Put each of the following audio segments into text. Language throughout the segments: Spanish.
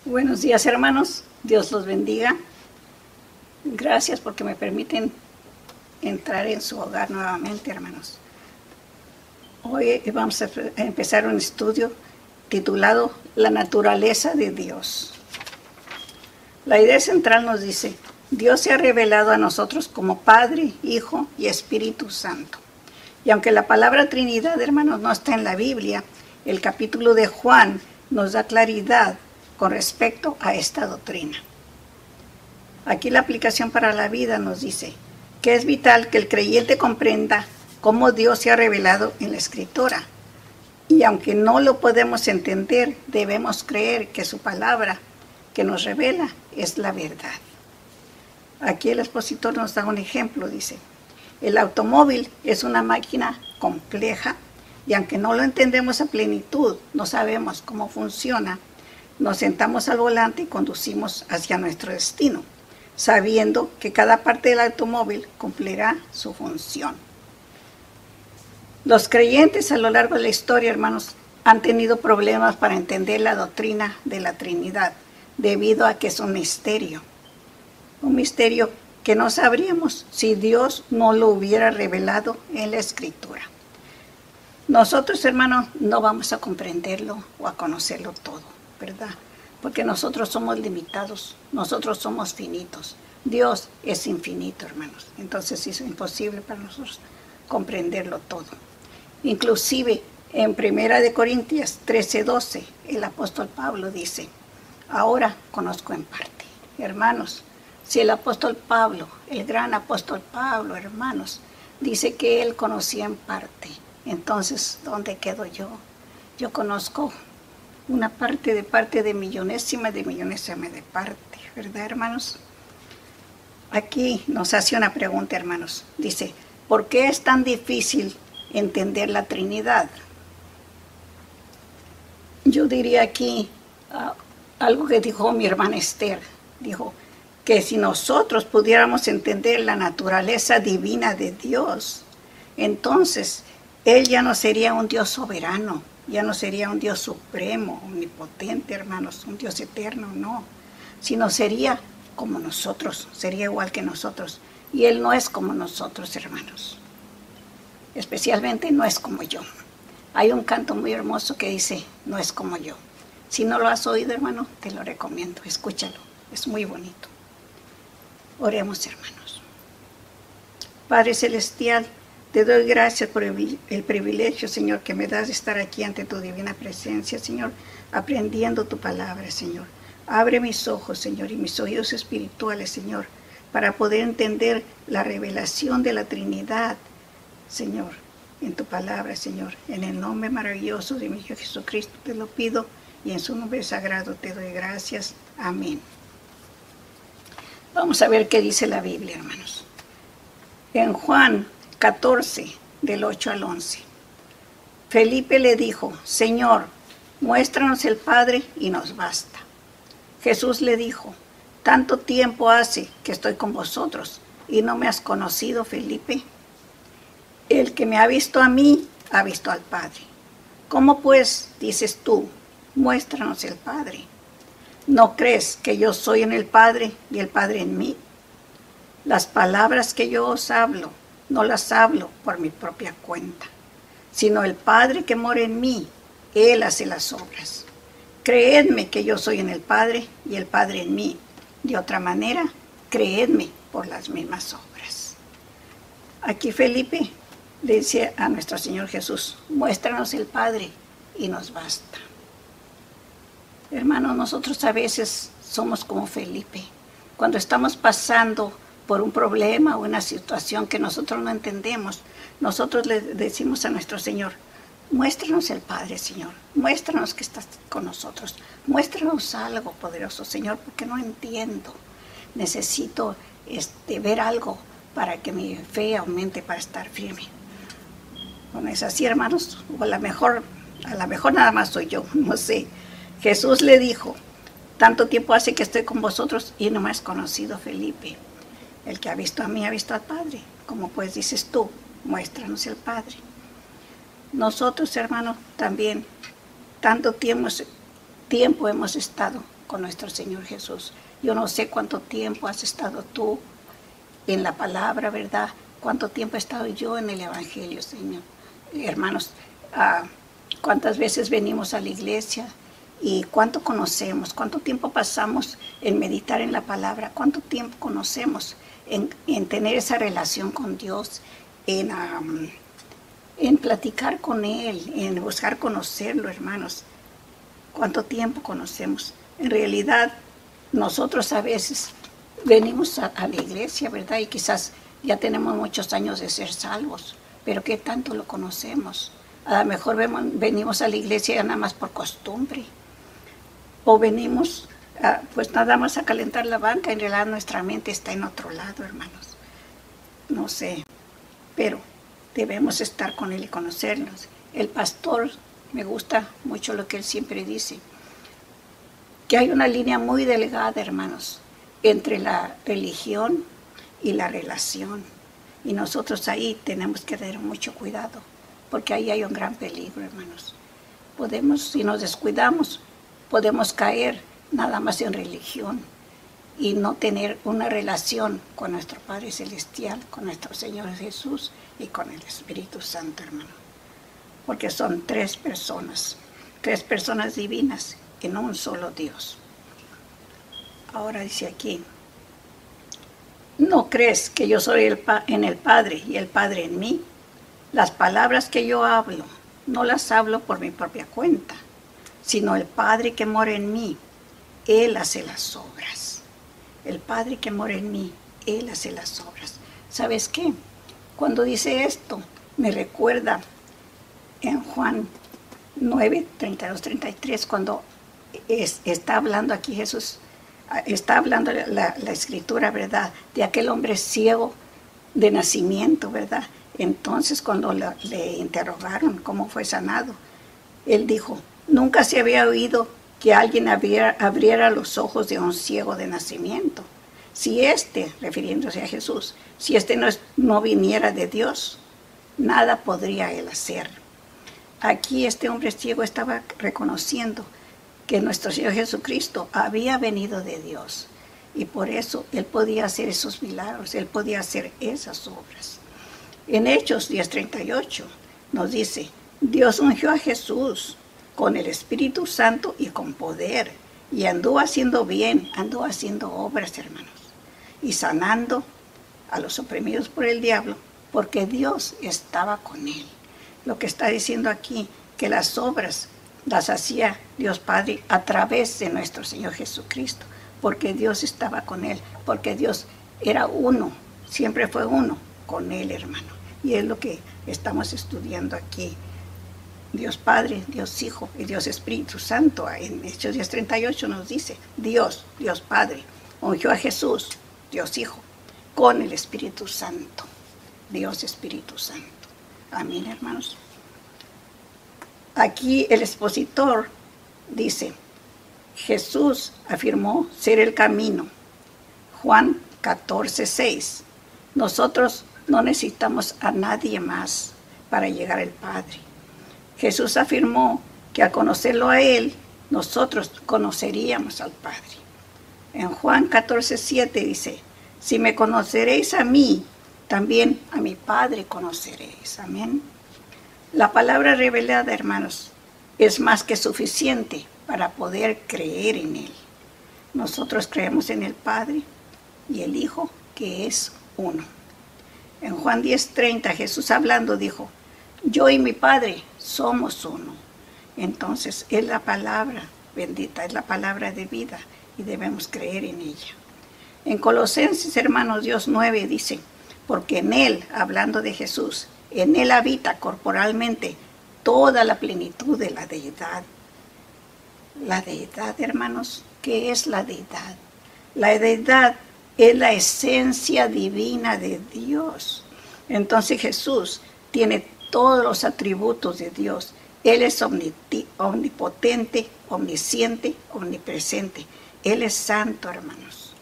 Buenos días, hermanos. Dios los bendiga. Gracias porque me permiten entrar en su hogar nuevamente, hermanos. Hoy vamos a empezar un estudio titulado La naturaleza de Dios. La idea central nos dice: Dios se ha revelado a nosotros como Padre, Hijo y Espíritu Santo. Y aunque la palabra Trinidad, hermanos, no está en la Biblia, el capítulo de Juan nos da claridad con respecto a esta doctrina. Aquí la aplicación para la vida nos dice que es vital que el creyente comprenda cómo Dios se ha revelado en la Escritura. Y aunque no lo podemos entender, debemos creer que su palabra que nos revela es la verdad. Aquí el expositor nos da un ejemplo, dice: el automóvil es una máquina compleja y aunque no lo entendemos a plenitud, no sabemos cómo funciona, nos sentamos al volante y conducimos hacia nuestro destino, sabiendo que cada parte del automóvil cumplirá su función. Los creyentes a lo largo de la historia, hermanos, han tenido problemas para entender la doctrina de la Trinidad, debido a que es un misterio que no sabríamos si Dios no lo hubiera revelado en la Escritura. Nosotros, hermanos, no vamos a comprenderlo o a conocerlo todo, ¿verdad? Porque nosotros somos limitados, nosotros somos finitos. Dios es infinito, hermanos. Entonces es imposible para nosotros comprenderlo todo. Inclusive en 1 Corintios 13:12, el apóstol Pablo dice: ahora conozco en parte. Hermanos, si el apóstol Pablo, el gran apóstol Pablo, hermanos, dice que él conocía en parte, entonces, ¿dónde quedo yo? Yo conozco una parte de millonésima de parte, ¿verdad, hermanos? Aquí nos hace una pregunta, hermanos. Dice: ¿por qué es tan difícil entender la Trinidad? Yo diría aquí algo que dijo mi hermana Esther. Dijo que si nosotros pudiéramos entender la naturaleza divina de Dios, entonces Él ya no sería un Dios soberano, ya no sería un Dios supremo, omnipotente, hermanos, un Dios eterno, no. Sino sería como nosotros, sería igual que nosotros. Y Él no es como nosotros, hermanos. Especialmente no es como yo. Hay un canto muy hermoso que dice: no es como yo. Si no lo has oído, hermano, te lo recomiendo, escúchalo, es muy bonito. Oremos, hermanos. Padre Celestial, te doy gracias por el privilegio, Señor, que me das de estar aquí ante tu divina presencia, Señor, aprendiendo tu palabra, Señor. Abre mis ojos, Señor, y mis oídos espirituales, Señor, para poder entender la revelación de la Trinidad, Señor, en tu palabra, Señor. En el nombre maravilloso de mi Hijo Jesucristo te lo pido, y en su nombre sagrado te doy gracias. Amén. Vamos a ver qué dice la Biblia, hermanos. En Juan 14, del 8 al 11. Felipe le dijo: Señor, muéstranos el Padre y nos basta. Jesús le dijo: ¿tanto tiempo hace que estoy con vosotros y no me has conocido, Felipe? El que me ha visto a mí, ha visto al Padre. ¿Cómo pues dices tú: muéstranos el Padre? ¿No crees que yo soy en el Padre y el Padre en mí? Las palabras que yo os hablo, no las hablo por mi propia cuenta, sino el Padre que mora en mí, Él hace las obras. Creedme que yo soy en el Padre y el Padre en mí. De otra manera, creedme por las mismas obras. Aquí Felipe le dice a nuestro Señor Jesús: muéstranos el Padre y nos basta. Hermanos, nosotros a veces somos como Felipe. Cuando estamos pasando por un problema o una situación que nosotros no entendemos, nosotros le decimos a nuestro Señor: muéstranos el Padre, Señor, muéstranos que estás con nosotros, muéstranos algo poderoso, Señor, porque no entiendo, necesito ver algo para que mi fe aumente, para estar firme. ¿No es así, hermanos? O a lo mejor nada más soy yo, no sé. Jesús le dijo: tanto tiempo hace que estoy con vosotros y no me has conocido, Felipe. El que ha visto a mí ha visto al Padre. Como pues dices tú: muéstranos el Padre. Nosotros, hermanos, también tanto tiempo hemos estado con nuestro Señor Jesús. Yo no sé cuánto tiempo has estado tú en la palabra, ¿verdad? Cuánto tiempo he estado yo en el Evangelio, Señor. Hermanos, cuántas veces venimos a la iglesia y cuánto conocemos, cuánto tiempo pasamos en meditar en la palabra, cuánto tiempo conocemos en tener esa relación con Dios, en platicar con Él, en buscar conocerlo, hermanos. Cuánto tiempo conocemos. En realidad, nosotros a veces venimos a la iglesia, ¿verdad? Y quizás ya tenemos muchos años de ser salvos, pero ¿qué tanto lo conocemos? A lo mejor venimos a la iglesia ya nada más por costumbre, o venimos pues nada más a calentar la banca. En realidad nuestra mente está en otro lado, hermanos. No sé, pero debemos estar con Él y conocernos. El pastor, me gusta mucho lo que él siempre dice, que hay una línea muy delgada, hermanos, entre la religión y la relación. Y nosotros ahí tenemos que tener mucho cuidado, porque ahí hay un gran peligro, hermanos. Si nos descuidamos, podemos caer nada más en religión y no tener una relación con nuestro Padre Celestial, con nuestro Señor Jesús y con el Espíritu Santo, hermano. Porque son tres personas divinas en un solo Dios. Ahora dice aquí, ¿no crees que yo soy en el Padre y el Padre en mí? Las palabras que yo hablo, no las hablo por mi propia cuenta, sino el Padre que mora en mí, Él hace las obras. El Padre que mora en mí, Él hace las obras. ¿Sabes qué? Cuando dice esto, me recuerda en Juan 9, 32, 33, cuando está hablando aquí Jesús, está hablando la Escritura, ¿verdad? De aquel hombre ciego de nacimiento, ¿verdad? Entonces, cuando le interrogaron cómo fue sanado, él dijo, nunca se había oído que alguien abriera los ojos de un ciego de nacimiento. Si refiriéndose a Jesús, si no viniera de Dios, nada podría él hacer. Aquí este hombre ciego estaba reconociendo que nuestro Señor Jesucristo había venido de Dios, y por eso Él podía hacer esos milagros, Él podía hacer esas obras. En Hechos 10:38 nos dice, Dios ungió a Jesús con el Espíritu Santo y con poder, y anduvo haciendo bien, anduvo haciendo obras, hermanos, y sanando a los oprimidos por el diablo, porque Dios estaba con él. Lo que está diciendo aquí, que las obras las hacía Dios Padre a través de nuestro Señor Jesucristo, porque Dios estaba con él, porque Dios era uno, siempre fue uno con él, hermano. Y es lo que estamos estudiando aquí. Dios Padre, Dios Hijo y Dios Espíritu Santo. En Hechos 10:38 nos dice, Dios Padre, ungió a Jesús, Dios Hijo, con el Espíritu Santo. Dios Espíritu Santo. Amén, hermanos. Aquí el expositor dice, Jesús afirmó ser el camino. Juan 14:6. Nosotros no necesitamos a nadie más para llegar al Padre. Jesús afirmó que al conocerlo a Él, nosotros conoceríamos al Padre. En Juan 14:7 dice, si me conoceréis a mí, también a mi Padre conoceréis. Amén. La palabra revelada, hermanos, es más que suficiente para poder creer en Él. Nosotros creemos en el Padre y el Hijo, que es uno. En Juan 10:30, Jesús hablando dijo, yo y mi Padre somos uno. Entonces, es la palabra bendita, es la palabra de vida y debemos creer en ella. En Colosenses, hermanos, Dios 9 dice, porque en Él, hablando de Jesús, en Él habita corporalmente toda la plenitud de la deidad. La deidad, hermanos, ¿qué es la deidad? La deidad es la esencia divina de Dios. Entonces Jesús tiene todos los atributos de Dios. Él es omnipotente, omnisciente, omnipresente. Él es santo, hermanos.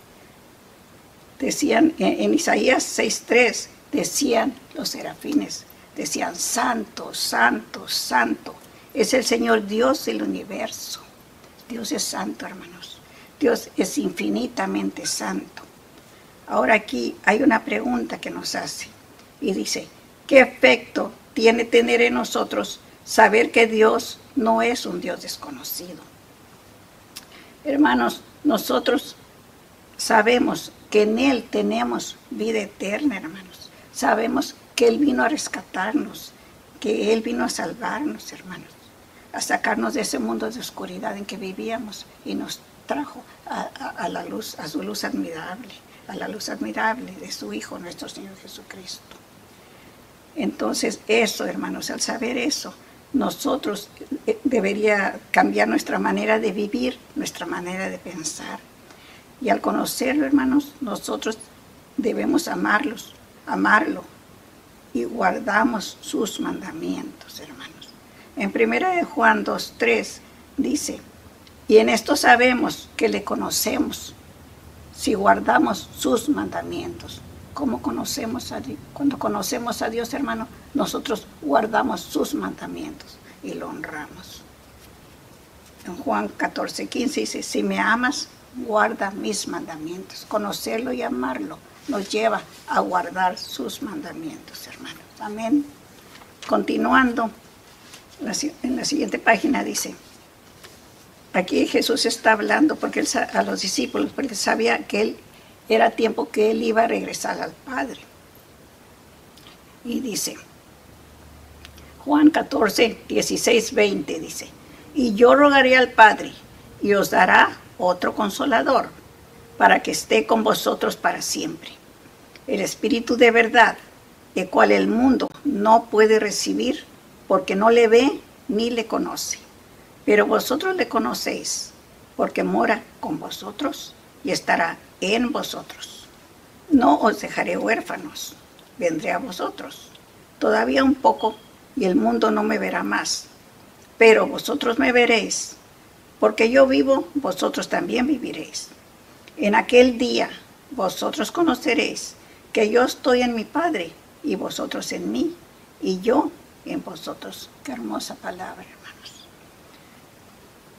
Decían en Isaías 6:3, decían los serafines, decían, santo, santo, santo. Es el Señor Dios del universo. Dios es santo, hermanos. Dios es infinitamente santo. Ahora aquí hay una pregunta que nos hace y dice, ¿qué efecto tiene tener en nosotros saber que Dios no es un Dios desconocido? Hermanos, nosotros sabemos que en Él tenemos vida eterna, hermanos. Sabemos que Él vino a rescatarnos, que Él vino a salvarnos, hermanos, a sacarnos de ese mundo de oscuridad en que vivíamos y nos trajo a la luz, a su luz admirable, a la luz admirable de su Hijo, nuestro Señor Jesucristo. Entonces, eso, hermanos, al saber eso, nosotros debería cambiar nuestra manera de vivir, nuestra manera de pensar. Y al conocerlo, hermanos, nosotros debemos amarlo, y guardamos sus mandamientos, hermanos. En 1 Juan 2:3 dice, y en esto sabemos que le conocemos, si guardamos sus mandamientos. ¿Cómo conocemos a Dios? Cuando conocemos a Dios, hermano, nosotros guardamos sus mandamientos y lo honramos. En Juan 14:15 dice, si me amas, guarda mis mandamientos. Conocerlo y amarlo nos lleva a guardar sus mandamientos, hermanos. Amén. Continuando, en la siguiente página dice, aquí Jesús está hablando porque él, a los discípulos, porque sabía que él era tiempo que él iba a regresar al Padre. Y dice, Juan 14, 16, 20 dice, y yo rogaré al Padre y os dará otro consolador para que esté con vosotros para siempre. El Espíritu de verdad, el cual el mundo no puede recibir porque no le ve ni le conoce. Pero vosotros le conocéis porque mora con vosotros y estará en vosotros. No os dejaré huérfanos, vendré a vosotros. Todavía un poco y el mundo no me verá más, pero vosotros me veréis, porque yo vivo, vosotros también viviréis. En aquel día vosotros conoceréis que yo estoy en mi Padre y vosotros en mí y yo en vosotros. Qué hermosa palabra, hermanos.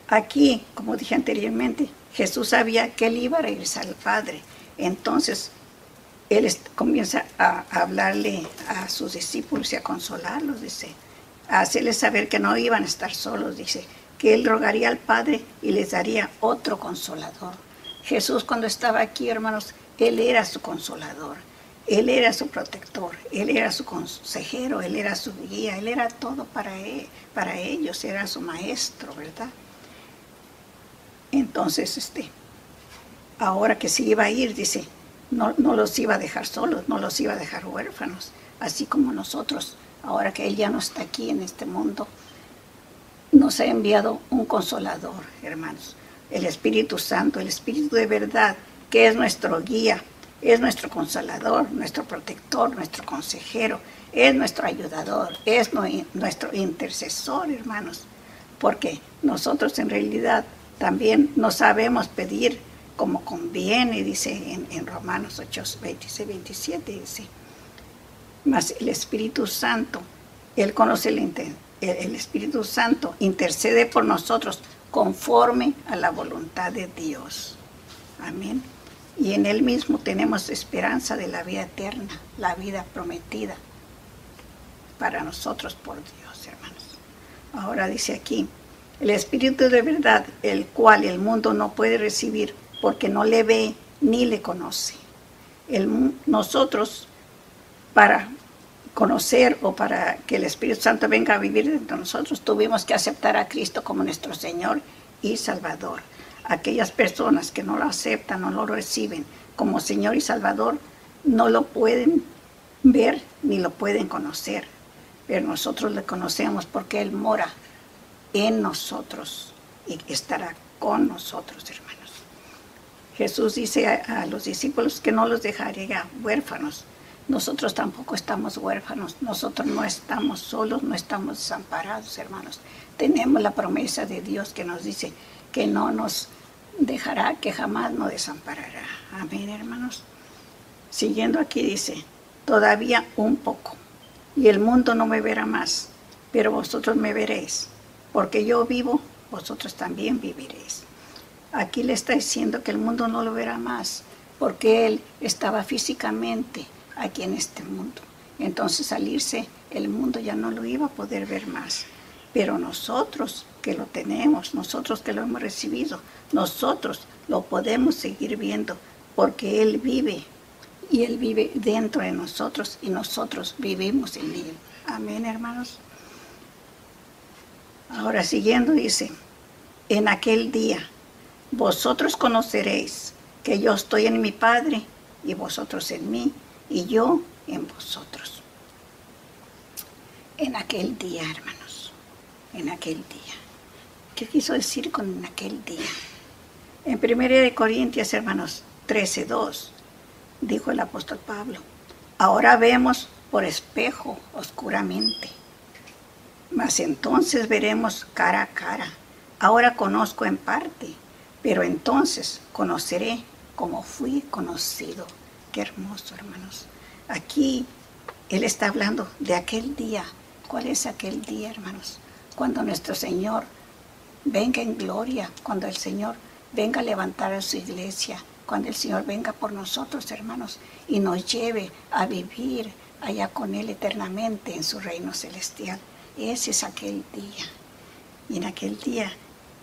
Aquí, como dije anteriormente, Jesús sabía que él iba a regresar al Padre. Entonces, él comienza a hablarle a sus discípulos y a consolarlos, dice, a hacerles saber que no iban a estar solos, dice, que él rogaría al Padre y les daría otro consolador. Jesús, cuando estaba aquí, hermanos, él era su consolador, él era su protector, él era su consejero, él era su guía, él era todo para ellos, era su maestro, ¿verdad? Entonces, ahora que se iba a ir, dice, no los iba a dejar solos, no los iba a dejar huérfanos, así como nosotros, ahora que él ya no está aquí en este mundo, nos ha enviado un consolador, hermanos, el Espíritu Santo, el Espíritu de verdad, que es nuestro guía, es nuestro consolador, nuestro protector, nuestro consejero, es nuestro ayudador, es nuestro intercesor, hermanos, porque nosotros en realidad también no sabemos pedir como conviene, dice en Romanos 8, 26, 27, dice, mas el Espíritu Santo, él conoce el Espíritu Santo, intercede por nosotros conforme a la voluntad de Dios. Amén. Y en él mismo tenemos esperanza de la vida eterna, la vida prometida para nosotros por Dios, hermanos. Ahora dice aquí, el Espíritu de verdad, el cual el mundo no puede recibir porque no le ve ni le conoce. Nosotros, para conocer o para que el Espíritu Santo venga a vivir dentro de nosotros, tuvimos que aceptar a Cristo como nuestro Señor y Salvador. Aquellas personas que no lo aceptan, no lo reciben como Señor y Salvador, no lo pueden ver ni lo pueden conocer. Pero nosotros le conocemos porque Él mora en nosotros y estará con nosotros, hermanos. Jesús dice a los discípulos que no los dejaría huérfanos. Nosotros tampoco estamos huérfanos, nosotros no estamos solos, no estamos desamparados, hermanos. Tenemos la promesa de Dios que nos dice que no nos dejará, que jamás nos desamparará. Amén, hermanos. Siguiendo aquí dice, todavía un poco, y el mundo no me verá más, pero vosotros me veréis, porque yo vivo, vosotros también viviréis. Aquí le está diciendo que el mundo no lo verá más, porque Él estaba físicamente aquí en este mundo. Entonces al irse, el mundo ya no lo iba a poder ver más. Pero nosotros que lo tenemos, nosotros que lo hemos recibido, nosotros lo podemos seguir viendo, porque Él vive, y Él vive dentro de nosotros, y nosotros vivimos en Él. Amén, hermanos. Ahora siguiendo dice, en aquel día vosotros conoceréis que yo estoy en mi Padre y vosotros en mí y yo en vosotros. En aquel día, hermanos, en aquel día. ¿Qué quiso decir con en aquel día? En 1 Corintios, hermanos, 13:2, dijo el apóstol Pablo, ahora vemos por espejo oscuramente, mas entonces veremos cara a cara. Ahora conozco en parte, pero entonces conoceré como fui conocido. Qué hermoso, hermanos. Aquí Él está hablando de aquel día. ¿Cuál es aquel día, hermanos? Cuando nuestro Señor venga en gloria, cuando el Señor venga a levantar a su iglesia, cuando el Señor venga por nosotros, hermanos, y nos lleve a vivir allá con Él eternamente en su reino celestial. Ese es aquel día. Y en aquel día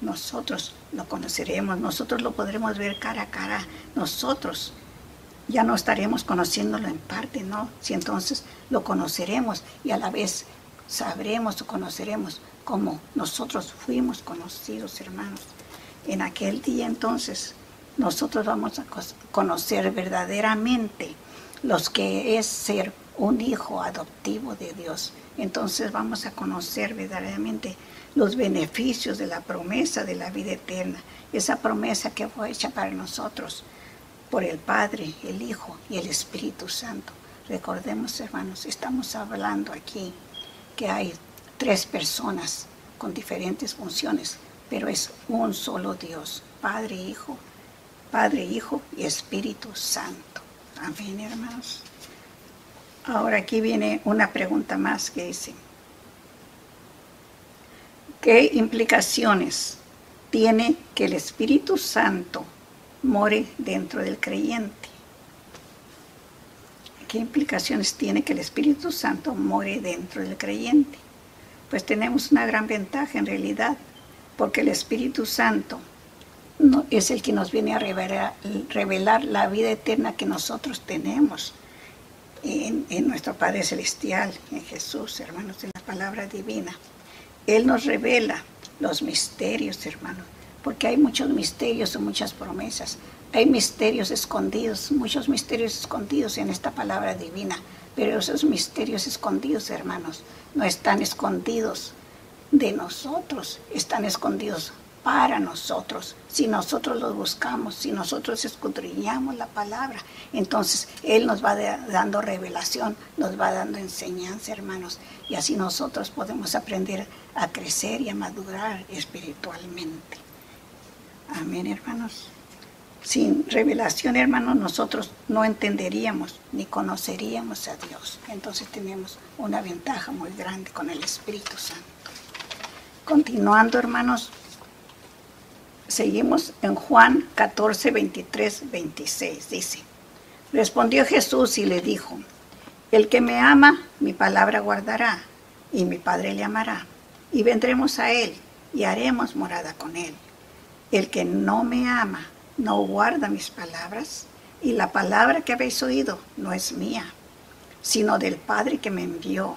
nosotros lo conoceremos, nosotros lo podremos ver cara a cara, nosotros ya no estaremos conociéndolo en parte, ¿no? Si entonces lo conoceremos y a la vez sabremos o conoceremos como nosotros fuimos conocidos, hermanos. En aquel día entonces nosotros vamos a conocer verdaderamente los que es ser un hijo adoptivo de Dios. Entonces vamos a conocer verdaderamente los beneficios de la promesa de la vida eterna, esa promesa que fue hecha para nosotros por el Padre, el Hijo y el Espíritu Santo. Recordemos, hermanos, estamos hablando aquí que hay 3 personas con diferentes funciones, pero es un solo Dios, Padre, Hijo y Espíritu Santo. Amén, hermanos. Ahora aquí viene una pregunta más que dice, ¿qué implicaciones tiene que el Espíritu Santo more dentro del creyente? ¿Qué implicaciones tiene que el Espíritu Santo more dentro del creyente? Pues tenemos una gran ventaja en realidad, porque el Espíritu Santo es el que nos viene a revelar la vida eterna que nosotros tenemos en nuestro Padre Celestial, en Jesús, hermanos, en la palabra divina. Él nos revela los misterios, hermanos, porque hay muchos misterios o muchas promesas. Hay misterios escondidos, muchos misterios escondidos en esta palabra divina, pero esos misterios escondidos, hermanos, no están escondidos de nosotros, están escondidos para nosotros. Si nosotros los buscamos, si nosotros escudriñamos la palabra, entonces Él nos va dando revelación, nos va dando enseñanza, hermanos, y así nosotros podemos aprender a crecer y a madurar espiritualmente. Amén, hermanos. Sin revelación, hermanos, nosotros no entenderíamos ni conoceríamos a Dios. Entonces tenemos una ventaja muy grande con el Espíritu Santo. Continuando, hermanos, seguimos en Juan 14, 23, 26. Dice, respondió Jesús y le dijo, el que me ama, mi palabra guardará, y mi Padre le amará, y vendremos a él, y haremos morada con él. El que no me ama, no guarda mis palabras, y la palabra que habéis oído no es mía, sino del Padre que me envió.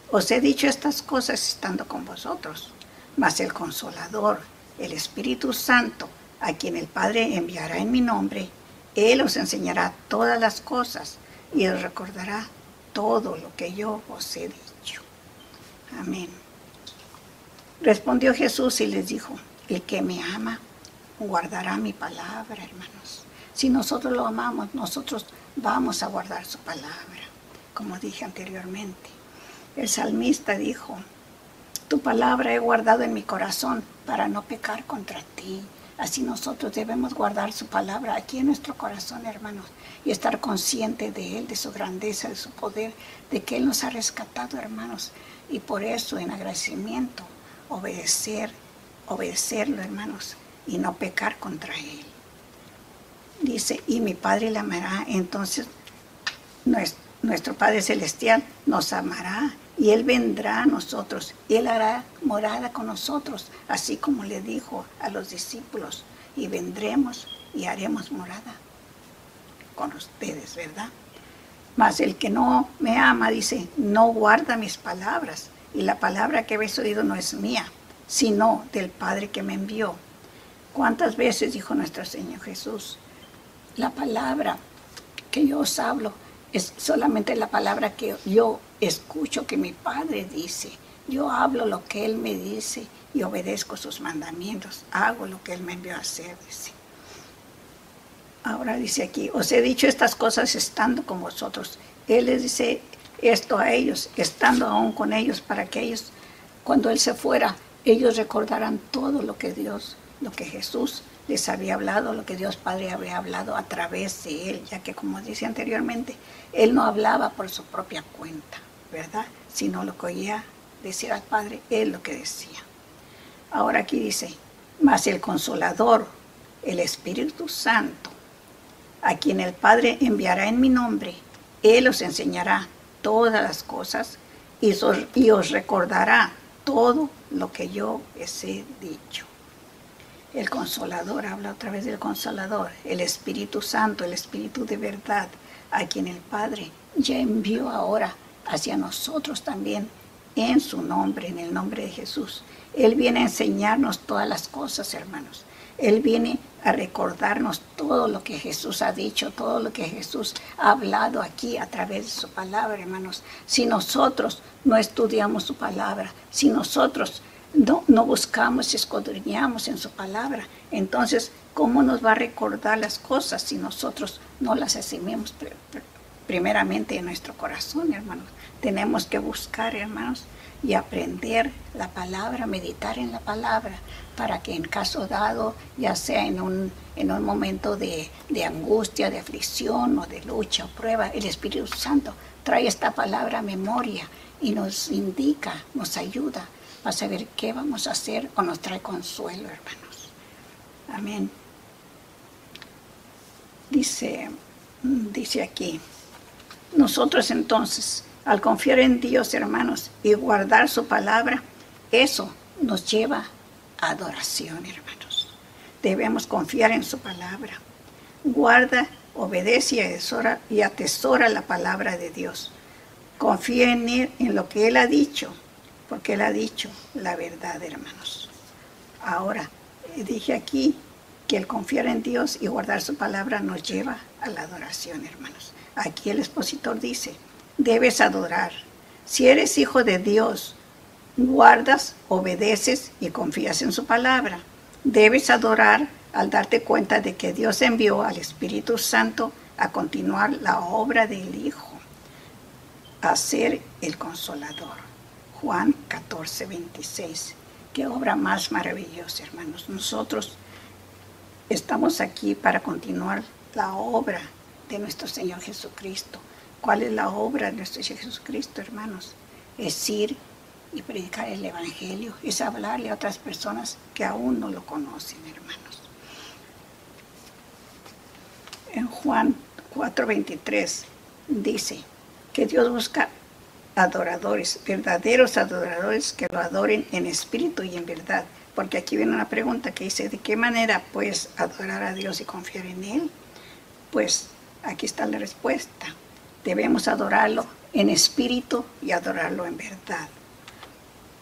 Os he dicho estas cosas estando con vosotros, mas el Consolador, el Espíritu Santo, a quien el Padre enviará en mi nombre, Él os enseñará todas las cosas y os recordará todo lo que yo os he dicho. Amén. Respondió Jesús y les dijo, el que me ama, guardará mi palabra, hermanos. Si nosotros lo amamos, nosotros vamos a guardar su palabra, como dije anteriormente. El salmista dijo, tu palabra he guardado en mi corazón para no pecar contra ti. Así nosotros debemos guardar su palabra aquí en nuestro corazón, hermanos, y estar consciente de Él, de su grandeza, de su poder, de que Él nos ha rescatado, hermanos. Y por eso, en agradecimiento, obedecerlo, hermanos, y no pecar contra Él. Dice, y mi Padre le amará, entonces nuestro Padre Celestial nos amará y Él vendrá a nosotros. Él hará morada con nosotros, así como le dijo a los discípulos, y vendremos y haremos morada con ustedes, ¿verdad? Mas el que no me ama, dice, no guarda mis palabras, y la palabra que habéis oído no es mía, sino del Padre que me envió. ¿Cuántas veces dijo nuestro Señor Jesús? La palabra que yo os hablo es solamente la palabra que yo escucho que mi Padre dice. Yo hablo lo que Él me dice y obedezco sus mandamientos. Hago lo que Él me envió a hacer, dice. Ahora dice aquí, os he dicho estas cosas estando con vosotros. Él les dice esto a ellos, estando aún con ellos, para que ellos, cuando Él se fuera, ellos recordaran todo lo que Jesús les había hablado, lo que Dios Padre había hablado a través de Él, ya que como dice anteriormente, Él no hablaba por su propia cuenta, ¿verdad? Sino lo que oía decir al Padre, Él lo que decía. Ahora aquí dice, mas el Consolador, el Espíritu Santo, a quien el Padre enviará en mi nombre, Él os enseñará todas las cosas y os recordará todo lo que yo os he dicho. El Consolador, habla otra vez del Consolador, el Espíritu Santo, el Espíritu de verdad, a quien el Padre ya envió ahora hacia nosotros también en su nombre, en el nombre de Jesús. Él viene a enseñarnos todas las cosas, hermanos. Él viene a recordarnos todo lo que Jesús ha dicho, todo lo que Jesús ha hablado aquí a través de su palabra, hermanos. Si nosotros no estudiamos su palabra, si nosotros no buscamos y escudriñamos en su palabra, entonces, ¿cómo nos va a recordar las cosas si nosotros no las asimilamos primeramente en nuestro corazón, hermanos? Tenemos que buscar, hermanos, y aprender la palabra, meditar en la palabra, para que en caso dado, ya sea en un momento de angustia, de aflicción o de lucha o prueba, el Espíritu Santo trae esta palabra a memoria y nos indica, nos ayuda a saber qué vamos a hacer, o nos trae consuelo, hermanos. Amén. Dice aquí, nosotros entonces, al confiar en Dios, hermanos, y guardar su palabra, eso nos lleva a adoración, hermanos. Debemos confiar en su palabra. Guarda, obedece y atesora la palabra de Dios. Confía en Él, en lo que Él ha dicho, porque Él ha dicho la verdad, hermanos. Ahora, dije aquí que el confiar en Dios y guardar su palabra nos lleva a la adoración, hermanos. Aquí el expositor dice, debes adorar. Si eres hijo de Dios, guardas, obedeces y confías en su palabra. Debes adorar al darte cuenta de que Dios envió al Espíritu Santo a continuar la obra del Hijo, a ser el Consolador. Juan 14, 26. Qué obra más maravillosa, hermanos. Nosotros estamos aquí para continuar la obra de nuestro Señor Jesucristo. ¿Cuál es la obra de nuestro Señor Jesucristo, hermanos? Es ir y predicar el Evangelio, es hablarle a otras personas que aún no lo conocen, hermanos. En Juan 4:23 dice que Dios busca adoradores, verdaderos adoradores que lo adoren en espíritu y en verdad. Porque aquí viene una pregunta que dice, ¿de qué manera puedes adorar a Dios y confiar en Él? Pues aquí está la respuesta. Debemos adorarlo en espíritu y adorarlo en verdad,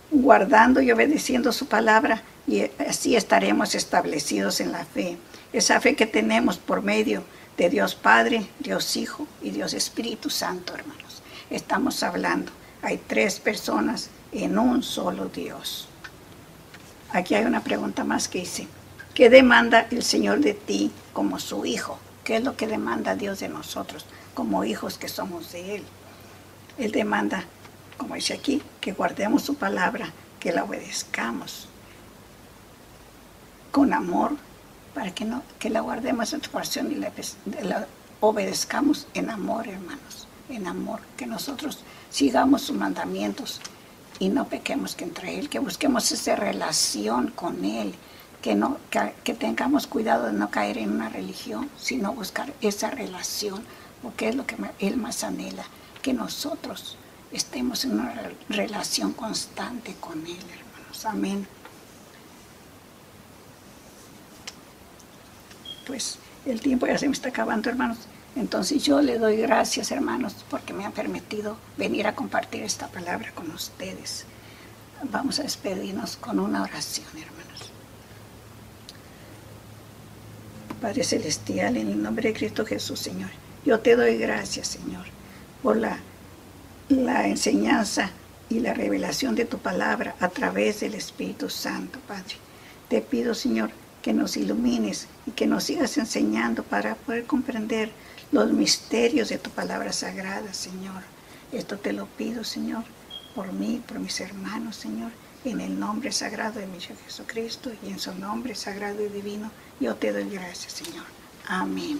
guardando y obedeciendo su palabra, y así estaremos establecidos en la fe. Esa fe que tenemos por medio de Dios Padre, Dios Hijo y Dios Espíritu Santo, hermanos. Estamos hablando, hay tres personas en un solo Dios. Aquí hay una pregunta más que dice, ¿qué demanda el Señor de ti como su hijo? ¿Qué es lo que demanda Dios de nosotros como hijos que somos de Él? Él demanda, como dice aquí, que guardemos su palabra, que la obedezcamos con amor, para que la guardemos en nuestro corazón y la obedezcamos en amor, hermanos, en amor, que nosotros sigamos sus mandamientos y no pequemos contra Él, que busquemos esa relación con Él, que tengamos cuidado de no caer en una religión, sino buscar esa relación, porque es lo que Él más anhela, que nosotros estemos en una relación constante con Él, hermanos. Amén. Pues el tiempo ya se me está acabando, hermanos. Entonces yo le doy gracias, hermanos, porque me han permitido venir a compartir esta palabra con ustedes. Vamos a despedirnos con una oración, hermanos. Padre Celestial, en el nombre de Cristo Jesús, Señor, yo te doy gracias, Señor, por la enseñanza y la revelación de tu palabra a través del Espíritu Santo, Padre. Te pido, Señor, que nos ilumines y que nos sigas enseñando para poder comprender los misterios de tu palabra sagrada, Señor. Esto te lo pido, Señor, por mí, por mis hermanos, Señor, en el nombre sagrado de mi Hijo Jesucristo y en su nombre sagrado y divino, yo te doy gracias, Señor. Amén.